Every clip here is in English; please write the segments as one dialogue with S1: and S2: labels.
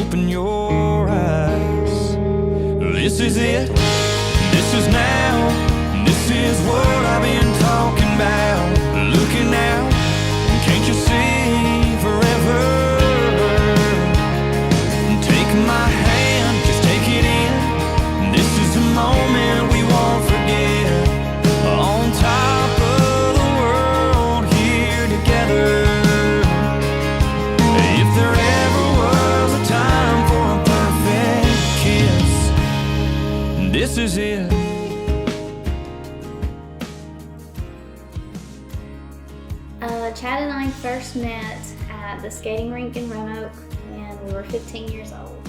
S1: open your eyes. This is it, this is now, this is what I've been talking about. Looking out, can't you see forever? Take my hand, just take it in. This is a moment we won't forget. On top of the world here together. If there ever was a time for a perfect kiss, this is it.
S2: Chad and I first met at the skating rink in Roanoke when we were 15 years old.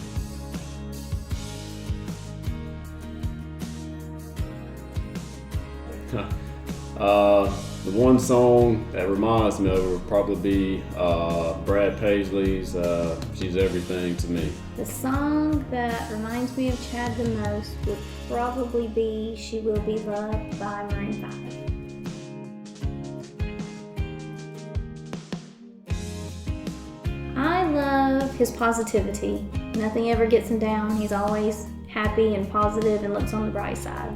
S3: The one song that reminds me of her would probably be Brad Paisley's She's Everything to Me.
S2: The song that reminds me of Chad the most would probably be She Will Be Loved by Maroon 5. I love his positivity. Nothing ever gets him down. He's always happy and positive and looks on the bright side.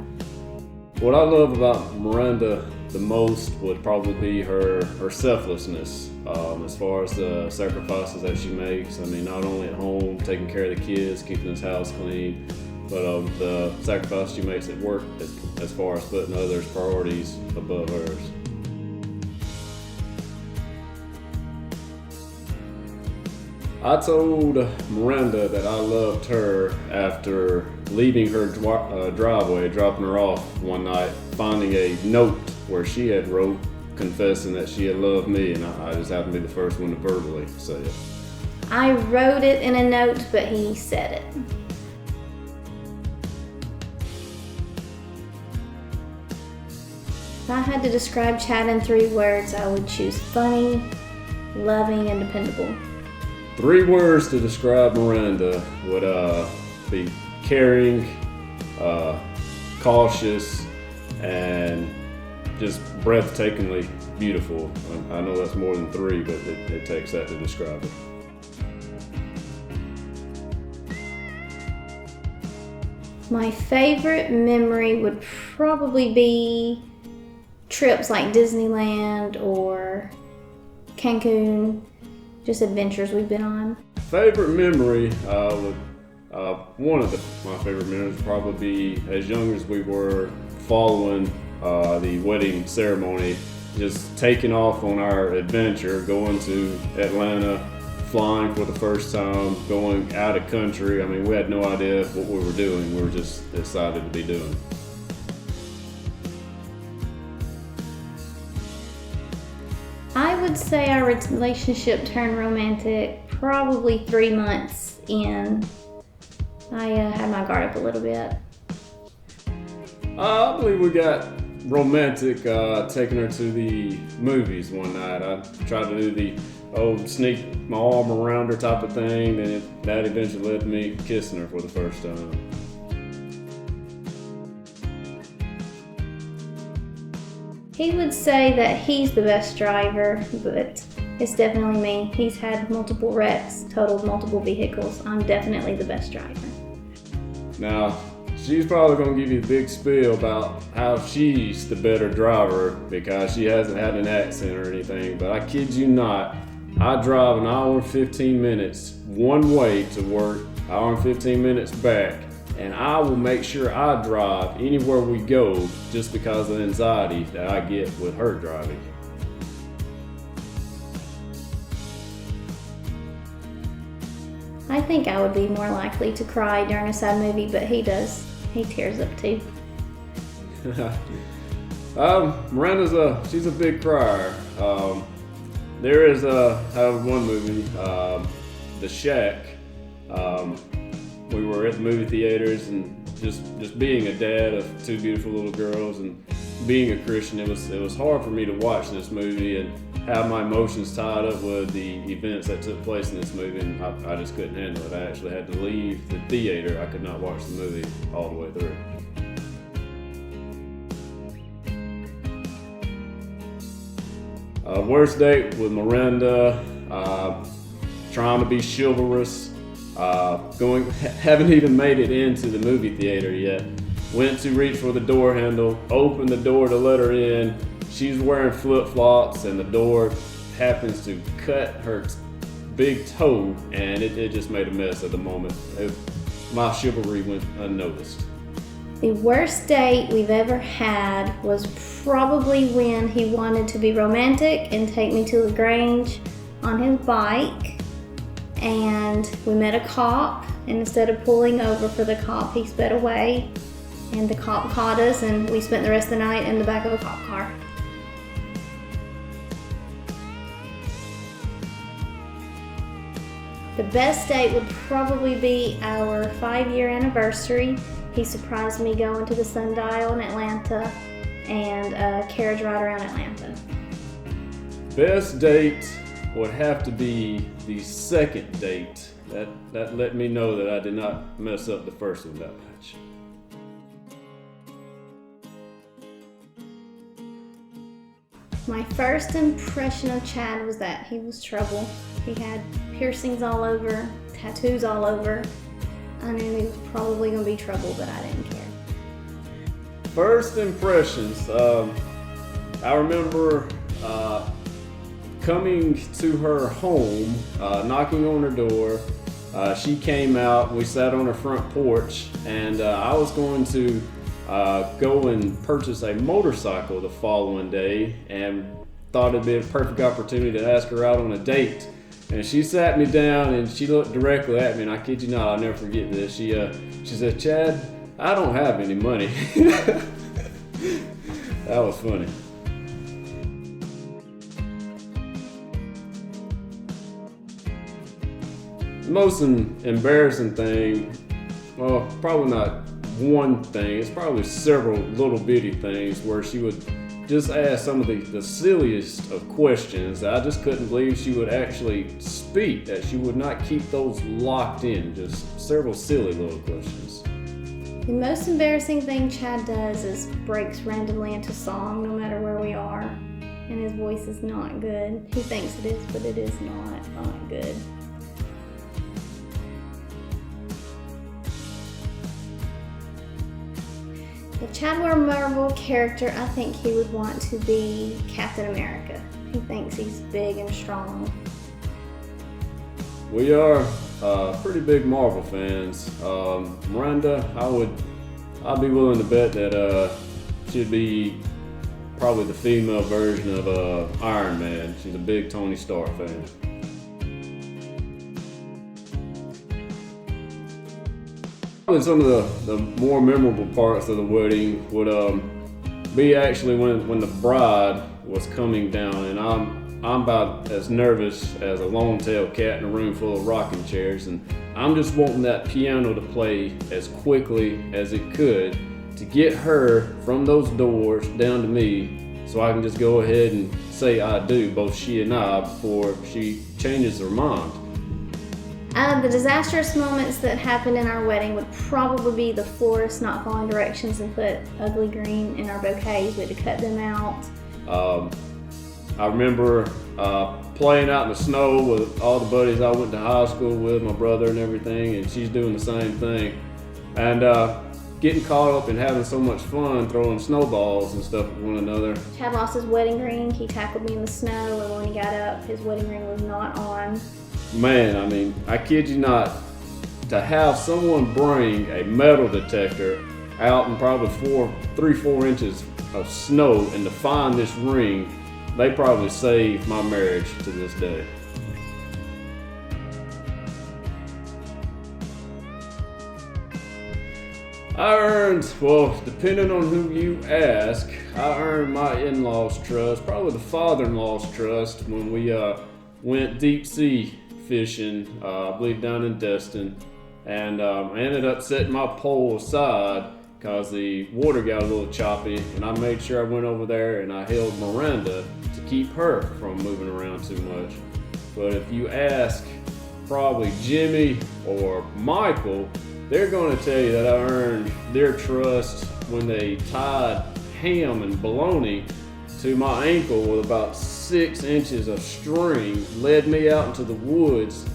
S3: What I love about Miranda the most would probably be her selflessness as far as the sacrifices that she makes. I mean, not only at home, taking care of the kids, keeping this house clean, but the sacrifice she makes at work as far as putting others' priorities above hers. I told Miranda that I loved her after leaving her driveway, dropping her off one night, finding a note where she had wrote confessing that she had loved me, and I just happened to be the first one to verbally say it.
S2: I wrote it in a note, but he said it. If I had to describe Chad in 3 words, I would choose funny, loving, and dependable.
S3: 3 words to describe Miranda would be caring, cautious, and just breathtakingly beautiful. I know that's more than 3, but it takes that to describe it.
S2: My favorite memory would probably be trips like Disneyland or Cancun. Just adventures we've been on.
S3: Favorite memory one of my favorite memories would probably be as young as we were, following the wedding ceremony, just taking off on our adventure, going to Atlanta, flying for the first time, going out of country. I mean, we had no idea what we were doing. We were just excited to be doing.
S2: I would say our relationship turned romantic probably 3 months in. I had my guard up a little bit.
S3: I believe we got romantic taking her to the movies one night. I tried to do the sneak my arm around her type of thing, and that eventually led to me kissing her for the first time.
S2: He would say that he's the best driver, but it's definitely me. He's had multiple wrecks, totaled multiple vehicles. I'm definitely the best driver.
S3: Now, she's probably going to give you a big spiel about how she's the better driver because she hasn't had an accident or anything, but I kid you not, I drive an hour and 15 minutes one way to work, hour and 15 minutes back, and I will make sure I drive anywhere we go just because of the anxiety that I get with her driving.
S2: I think I would be more likely to cry during a sad movie, but he does. He tears up too.
S3: Miranda's she's a big crier. There is one movie, The Shack. We were at the movie theaters, and just being a dad of 2 beautiful little girls and being a Christian, it was hard for me to watch this movie and have my emotions tied up with the events that took place in this movie, and I just couldn't handle it. I actually had to leave the theater. I could not watch the movie all the way through. Worst date with Miranda, trying to be chivalrous, Haven't even made it into the movie theater yet. Went to reach for the door handle, opened the door to let her in. She's wearing flip-flops and the door happens to cut her big toe, and it just made a mess at the moment. My chivalry went unnoticed.
S2: The worst date we've ever had was probably when he wanted to be romantic and take me to LaGrange on his bike, and we met a cop, and instead of pulling over for the cop, he sped away, and the cop caught us, and we spent the rest of the night in the back of a cop car. The best date would probably be our 5-year anniversary. He surprised me going to the Sundial in Atlanta and a carriage ride around Atlanta.
S3: Best date would have to be the second date. That let me know that I did not mess up the first one that much.
S2: My first impression of Chad was that he was trouble. He had piercings all over, tattoos all over. I knew he was probably going to be trouble, but I didn't care.
S3: First impressions. I remember coming to her home, knocking on her door. She came out, we sat on her front porch, and I was going to go and purchase a motorcycle the following day, and thought it'd be a perfect opportunity to ask her out on a date. And she sat me down and she looked directly at me, and I kid you not, I'll never forget this. She said, "Chad, I don't have any money." That was funny. The most embarrassing thing, well, probably not one thing, it's probably several little bitty things where she would just ask some of the silliest of questions that I just couldn't believe she would actually speak, that she would not keep those locked in, just several silly little questions.
S2: The most embarrassing thing Chad does is breaks randomly into song no matter where we are, and his voice is not good. He thinks it is, but it is not good. The Chadwell Marvel character, I think he would want to be Captain America. He thinks he's big and strong.
S3: We are pretty big Marvel fans. Miranda, I'd be willing to bet that she'd be probably the female version of Iron Man. She's a big Tony Stark fan. Probably some of the more memorable parts of the wedding would be actually when the bride was coming down, and I'm about as nervous as a long-tailed cat in a room full of rocking chairs, and I'm just wanting that piano to play as quickly as it could to get her from those doors down to me, so I can just go ahead and say I do, both she and I, before she changes her mind.
S2: The disastrous moments that happened in our wedding would probably be the florist not following directions and put ugly green in our bouquets. We had to cut them out.
S3: I remember playing out in the snow with all the buddies I went to high school with, my brother and everything, and she's doing the same thing. And getting caught up in having so much fun throwing snowballs and stuff at one another.
S2: Chad lost his wedding ring. He tackled me in the snow, and when he got up, his wedding ring was not on.
S3: Man, I mean, I kid you not, to have someone bring a metal detector out in probably 3-4 inches of snow and to find this ring, they probably saved my marriage to this day. I earned, well, depending on who you ask, I earned my in-laws' trust, probably the father-in-law's trust, when we went deep sea fishing, I believe down in Destin, and I ended up setting my pole aside because the water got a little choppy, and I made sure I went over there and I held Miranda to keep her from moving around too much. But if you ask probably Jimmy or Michael, they're going to tell you that I earned their trust when they tied ham and bologna to my ankle with about 6 inches of string, led me out into the woods,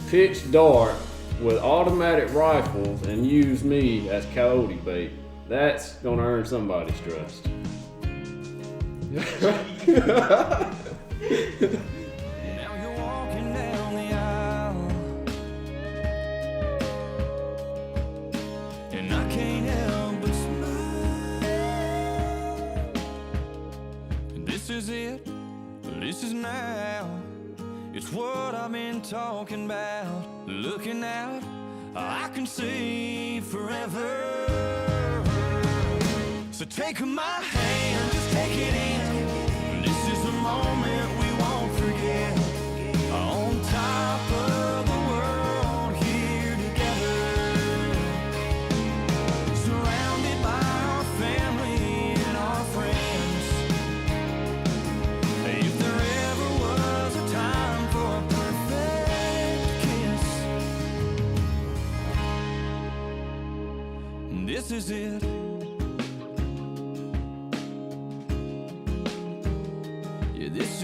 S3: pitch dark, with automatic rifles and use me as coyote bait. That's gonna earn somebody's trust.
S1: Now you're walking down the aisle, and I can't help but smile. This is it, this is now. It's what I've been talking about. Looking out, I can see forever. So take my hand, just take it in. This is a moment we won't forget. On top of the world, here together, surrounded by our family and our friends. If there ever was a time for a perfect kiss, this is it. This is